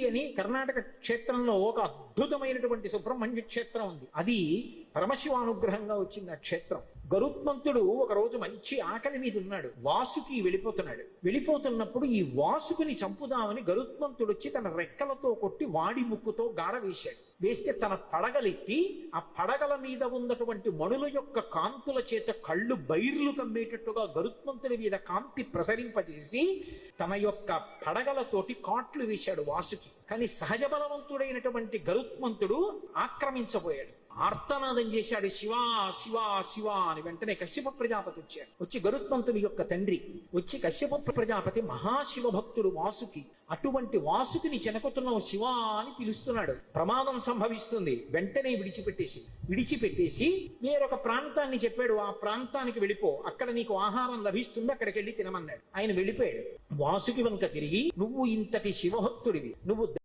అని కర్ణాటక క్షేత్రంలో ఒక అద్భుతమైనటువంటి సుబ్రహ్మణ్య క్షేత్రం ఉంది. అది పరమశివానుగ్రహంగా వచ్చింది ఆ క్షేత్రం. గరుత్మంతుడు ఒక రోజు మంచి ఆకలి మీద ఉన్నాడు. వాసుకి వెళ్ళిపోతున్నప్పుడు ఈ వాసుకుని చంపుదామని గరుత్మంతుడు వచ్చి తన రెక్కలతో కొట్టి వాడి ముక్కుతో గాడ వేశాడు. వేస్తే తన పడగలెత్తి ఆ పడగల మీద ఉన్నటువంటి మణుల యొక్క కాంతుల చేత కళ్ళు బైర్లు కమ్మేటట్టుగా గరుత్మంతుడి మీద కాంతి ప్రసరింపజేసి తన యొక్క పడగలతోటి కాట్లు వేశాడు వాసుకి. కానీ సహజ బలవంతుడైనటువంటి గరుత్మంతుడు ఆక్రమించబోయాడు. ఆర్తనాదం చేశాడు, శివా శివా శివా అని. వెంటనే కశ్యప ప్రజాపతి వచ్చాడు. వచ్చి గరుత్మంతుడి యొక్క తండ్రి వచ్చి కశ్యప ప్రజాపతి మహాశివ భక్తుడు వాసుకి. అటువంటి వాసుకిని చెనకుతున్నావు శివా అని పిలుస్తున్నాడు. ప్రమాదం సంభవిస్తుంది. వెంటనే విడిచిపెట్టేసి వేరొక ప్రాంతాన్ని చెప్పాడు. ఆ ప్రాంతానికి వెళ్ళిపో, అక్కడ నీకు ఆహారం లభిస్తుంది, అక్కడికి వెళ్ళి తినమన్నాడు. ఆయన వెళ్ళిపోయాడు. వాసుకి వంక తిరిగి, నువ్వు ఇంతటి శివభక్తుడివి, నువ్వు